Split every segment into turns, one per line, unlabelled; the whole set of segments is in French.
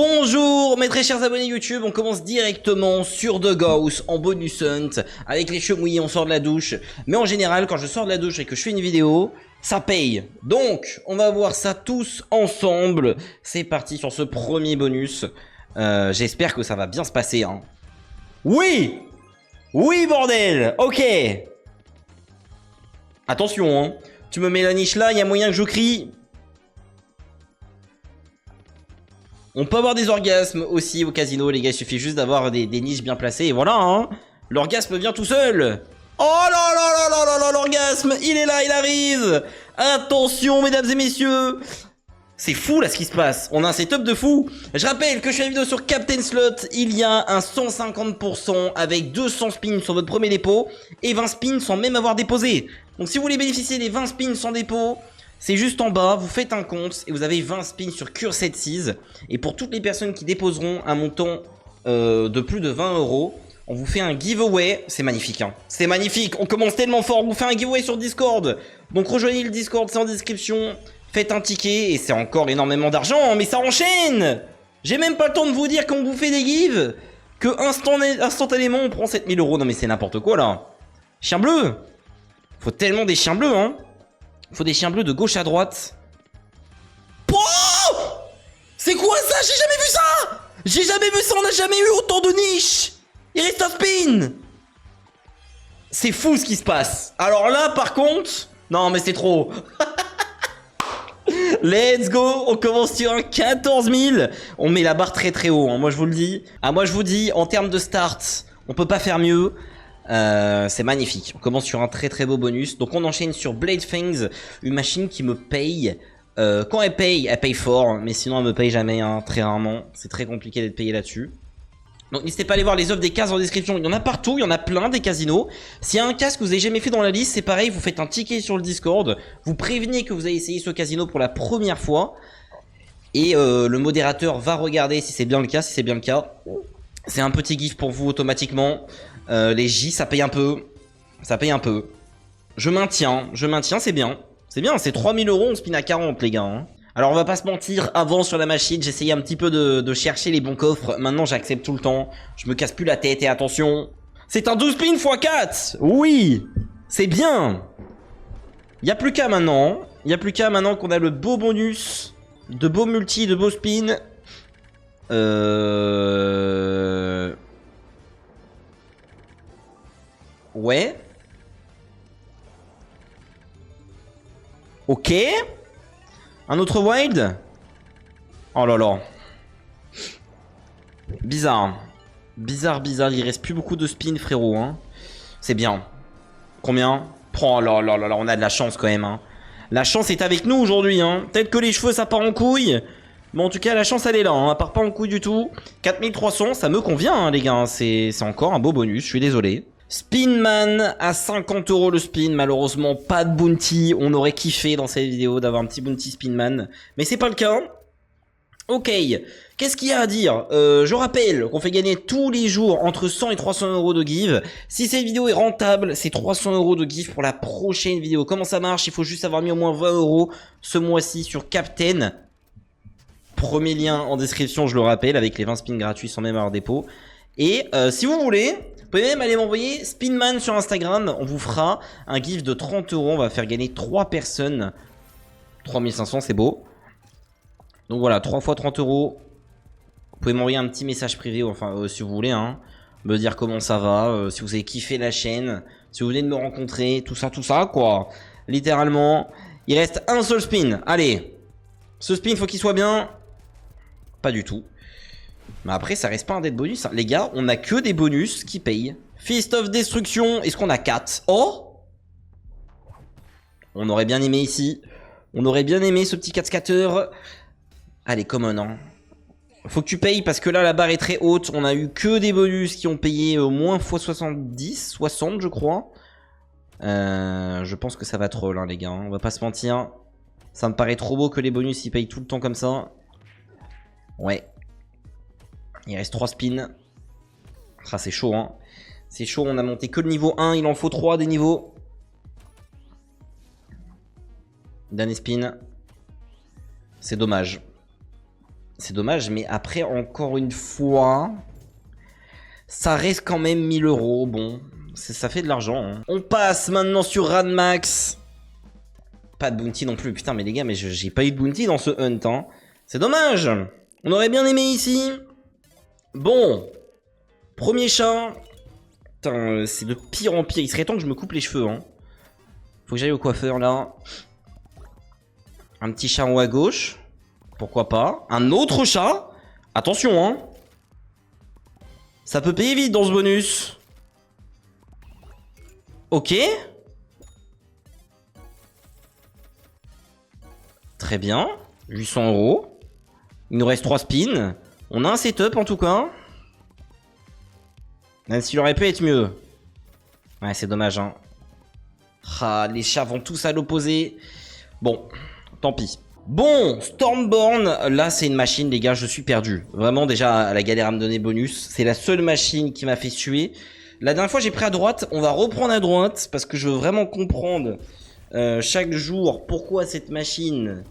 Bonjour mes très chers abonnés YouTube, on commence directement sur The Ghost en bonus hunt. Avec les cheveux mouillés on sort de la douche. Mais en général quand je sors de la douche et que je fais une vidéo, ça paye. Donc on va voir ça tous ensemble. C'est parti sur ce premier bonus. J'espère que ça va bien se passer hein. Oui! Oui bordel! Ok! Attention hein. Tu me mets la niche là, il y a moyen que je crie. On peut avoir des orgasmes aussi au casino, les gars. Il suffit juste d'avoir des niches bien placées. Et voilà, hein. L'orgasme vient tout seul. Oh là là là là là là, l'orgasme. Il est là, il arrive. Attention, mesdames et messieurs. C'est fou, là, ce qui se passe. On a un setup de fou. Je rappelle que je fais une vidéo sur Captain Slot. Il y a un 150% avec 200 spins sur votre premier dépôt. Et 20 spins sans même avoir déposé. Donc, si vous voulez bénéficier des 20 spins sans dépôt... C'est juste en bas, vous faites un compte et vous avez 20 spins sur Cursed Seas. Et pour toutes les personnes qui déposeront un montant de plus de 20 €, on vous fait un giveaway. C'est magnifique, hein. C'est magnifique, on commence tellement fort, on vous fait un giveaway sur Discord. Donc rejoignez le Discord, c'est en description. Faites un ticket et c'est encore énormément d'argent, mais ça enchaîne. J'ai même pas le temps de vous dire qu'on vous fait des gives que instantanément on prend 7000 €. Non mais c'est n'importe quoi là. Chien bleu. Faut tellement des chiens bleus, hein. Faut des chiens bleus de gauche à droite. Oh, c'est quoi ça? J'ai jamais vu ça. J'ai jamais vu ça, on n'a jamais eu autant de niches. Il reste un spin. C'est fou ce qui se passe. Alors là par contre... Non mais c'est trop. Let's go. On commence sur un 14 000. On met la barre très très haut hein. Moi je vous le dis. Moi je vous dis, en termes de start, on peut pas faire mieux. C'est magnifique. On commence sur un très très beau bonus. Donc on enchaîne sur Blade Fangs, une machine qui me paye. Quand elle paye fort, mais sinon elle me paye jamais, hein, très rarement. C'est très compliqué d'être payé là-dessus. Donc n'hésitez pas à aller voir les offres des cases en description. Il y en a partout, il y en a plein des casinos. S'il y a un casque que vous avez jamais fait dans la liste, c'est pareil, vous faites un ticket sur le Discord. Vous prévenez que vous avez essayé ce casino pour la première fois. Et le modérateur va regarder si c'est bien le cas. Si c'est bien le cas, c'est un petit gif pour vous automatiquement. Les J, ça paye un peu. Ça paye un peu. Je maintiens, c'est bien. C'est bien, c'est 3000 €, on spin à 40 les gars. Hein. Alors on va pas se mentir, avant sur la machine, j'essayais un petit peu de chercher les bons coffres. Maintenant j'accepte tout le temps. Je me casse plus la tête et attention. C'est un 12 spin x 4. Oui, c'est bien. Il n'y a plus qu'à maintenant. Il n'y a plus qu'à maintenant qu'on a le beau bonus. De beaux multi, de beaux spins. Ouais. Ok. Un autre wild. Oh là là. Bizarre. Bizarre. Il reste plus beaucoup de spin frérot. Hein. C'est bien. Combien? Oh là là là là. On a de la chance quand même. Hein. La chance est avec nous aujourd'hui. Hein. Peut-être que les cheveux ça part en couille. Mais en tout cas la chance elle est là. Hein. Elle part pas en couille du tout. 4300 ça me convient hein, les gars. Hein. C'est encore un beau bonus. Je suis désolé. Spinman à 50 € le spin, malheureusement pas de bounty, on aurait kiffé dans cette vidéo d'avoir un petit bounty Spinman, mais c'est pas le cas. Ok, qu'est-ce qu'il y a à dire je rappelle qu'on fait gagner tous les jours entre 100 et 300 € de give. Si cette vidéo est rentable, c'est 300 € de give pour la prochaine vidéo. Comment ça marche? Il faut juste avoir mis au moins 20 € ce mois-ci sur Captain. Premier lien en description, je le rappelle, avec les 20 spins gratuits sans même avoir dépôt. Et si vous voulez... Vous pouvez même aller m'envoyer Spinman sur Instagram, on vous fera un gift de 30 €, on va faire gagner 3 personnes. 3500 c'est beau. Donc voilà, 3 fois 30 €. Vous pouvez m'envoyer un petit message privé, enfin si vous voulez, hein, me dire comment ça va, si vous avez kiffé la chaîne, si vous venez de me rencontrer, tout ça quoi. Littéralement, il reste un seul spin, allez. Ce spin faut qu'il soit bien. Pas du tout. Mais après ça reste pas un dead bonus hein. Les gars on a que des bonus qui payent. Fist of Destruction. Est-ce qu'on a 4? Oh, on aurait bien aimé ici. On aurait bien aimé ce petit 4 scatter. Allez common hein. Faut que tu payes parce que là la barre est très haute. On a eu que des bonus qui ont payé au moins x 70, 60 je crois. Je pense que ça va troll hein, les gars hein. On va pas se mentir. Ça me paraît trop beau que les bonus ils payent tout le temps comme ça. Ouais. Il reste 3 spins. Ah, c'est chaud, hein. C'est chaud, on a monté que le niveau 1. Il en faut 3 des niveaux. Dernier spin. C'est dommage. C'est dommage, mais après, encore une fois, ça reste quand même 1000 euros. Bon, ça fait de l'argent. Hein. On passe maintenant sur Radmax. Pas de bounty non plus. Putain, mais les gars, mais j'ai pas eu de bounty dans ce hunt. Hein. C'est dommage. On aurait bien aimé ici. Bon. Premier chat. Putain, c'est de pire en pire. Il serait temps que je me coupe les cheveux. Hein. Faut que j'aille au coiffeur, là. Un petit chat en haut à gauche. Pourquoi pas. Un autre chat. Attention, hein. Ça peut payer vite dans ce bonus. Ok. Très bien. 800 euros. Il nous reste 3 spins. On a un setup en tout cas. Même s'il aurait pu être mieux. Ouais, c'est dommage, hein. Ah, les chats vont tous à l'opposé. Bon, tant pis. Bon, Stormborn, là c'est une machine les gars, je suis perdu. Vraiment déjà la galère à me donner bonus. C'est la seule machine qui m'a fait suer. La dernière fois j'ai pris à droite, on va reprendre à droite parce que je veux vraiment comprendre chaque jour pourquoi cette machine,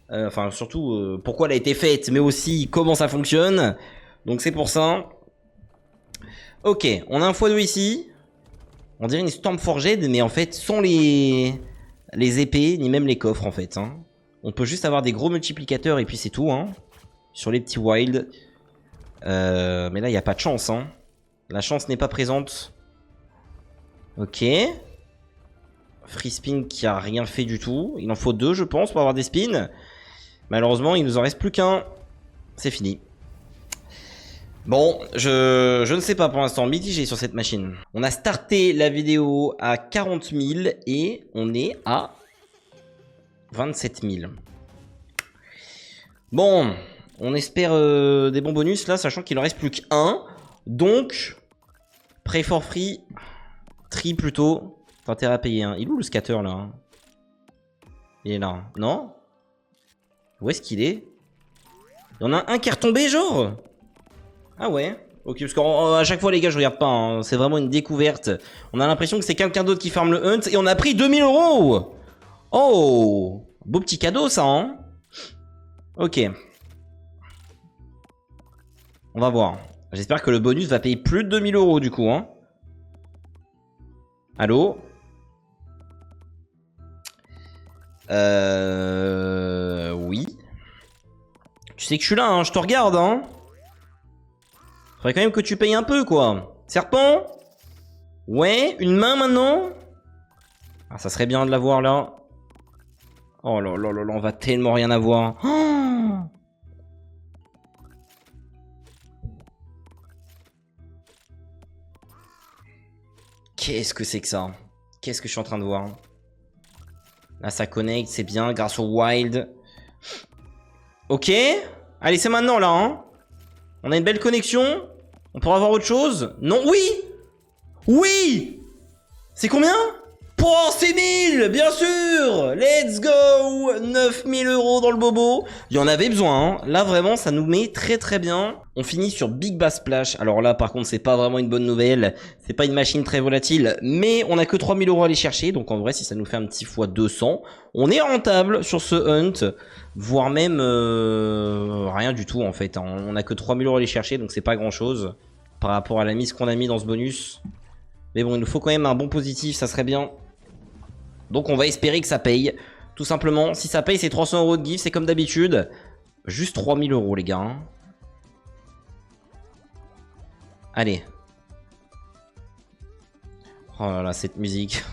enfin surtout pourquoi elle a été faite, mais aussi comment ça fonctionne. Donc c'est pour ça. Ok, on a un x2 ici. On dirait une Stormforged, mais en fait sans les épées ni même les coffres en fait. Hein. On peut juste avoir des gros multiplicateurs et puis c'est tout. Hein, sur les petits wild. Mais là, il n'y a pas de chance. Hein. La chance n'est pas présente. Ok. Free spin qui a rien fait du tout. Il en faut 2, je pense, pour avoir des spins. Malheureusement, il nous en reste plus qu'un. C'est fini. Bon, je ne sais pas pour l'instant. Mitigé sur cette machine. On a starté la vidéo à 40 000 et on est à 27 000. Bon, on espère des bons bonus là, sachant qu'il en reste plus qu'un. Donc, pray for free, tri plutôt. T'as intérêt à payer. Hein. Il est où le scatter là hein? Il est là. Non? Où est-ce qu'il est? Il y en a un qui est retombé, genre? Ah ouais? Ok, parce qu'à chaque fois, les gars, je regarde pas. Hein. C'est vraiment une découverte. On a l'impression que c'est quelqu'un d'autre qui farme le hunt et on a pris 2000 euros! Oh! Beau petit cadeau, ça, hein? Ok. On va voir. J'espère que le bonus va payer plus de 2000 euros, du coup, hein? Allô? Oui. Tu sais que je suis là, hein? Je te regarde, hein? Faudrait quand même que tu payes un peu, quoi. Serpent? Ouais, une main, maintenant? Ah, ça serait bien de l'avoir, là. Oh là là là là, on va tellement rien avoir. Oh, qu'est-ce que c'est que ça? Qu'est-ce que je suis en train de voir? Là, ça connecte, c'est bien, grâce au wild. Ok. Allez, c'est maintenant, là. Hein. On a une belle connexion. On pourra avoir autre chose. Non, oui. Oui. C'est combien? Oh, c'est 1000, bien sûr. Let's go. 9000 euros dans le bobo. Il y en avait besoin. Hein. Là, vraiment, ça nous met très très bien. On finit sur Big Bass Splash. Alors là, par contre, c'est pas vraiment une bonne nouvelle. C'est pas une machine très volatile. Mais on a que 3000 euros à aller chercher. Donc en vrai, si ça nous fait un petit x 200, on est rentable sur ce hunt. Voire même rien du tout en fait. Hein. On a que 3000 euros à aller chercher. Donc c'est pas grand chose par rapport à la mise qu'on a mis dans ce bonus. Mais bon, il nous faut quand même un bon positif. Ça serait bien. Donc on va espérer que ça paye. Tout simplement, si ça paye, c'est 300 euros de gift, c'est comme d'habitude. Juste 3000 euros les gars. Hein. Allez. Oh là là, cette musique.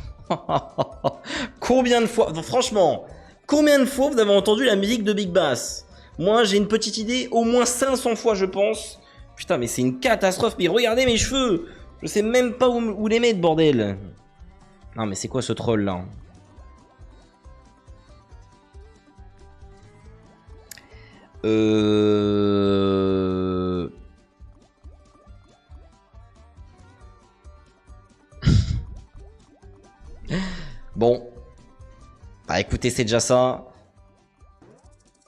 Combien de fois, franchement, combien de fois vous avez entendu la musique de Big Bass? Moi j'ai une petite idée, au moins 500 fois je pense. Putain mais c'est une catastrophe, mais regardez mes cheveux. Je sais même pas où les mettre bordel. Non mais c'est quoi ce troll là? Bon. Bah écoutez, c'est déjà ça.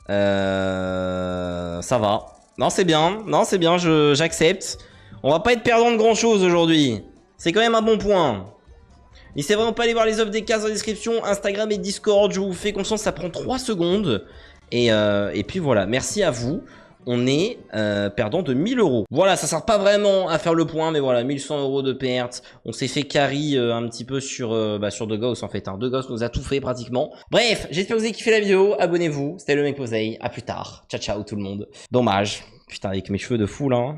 Ça va. Non, c'est bien. Non, c'est bien, j'accepte. On va pas être perdant de grand chose aujourd'hui. C'est quand même un bon point. N'hésitez vraiment pas à aller voir les offres des cases dans la description. Instagram et Discord, je vous fais confiance, ça prend 3 secondes. Et puis voilà, merci à vous. on est perdant de 1000 euros. Voilà, ça sert pas vraiment à faire le point, mais voilà, 1100 euros de perte. On s'est fait carry un petit peu sur De Gauss en fait. Hein. De Gauss nous a tout fait pratiquement. Bref, j'espère que vous avez kiffé la vidéo. Abonnez-vous. C'était le mec Posey. À plus tard. Ciao ciao tout le monde. Dommage. Putain, avec mes cheveux de fou là.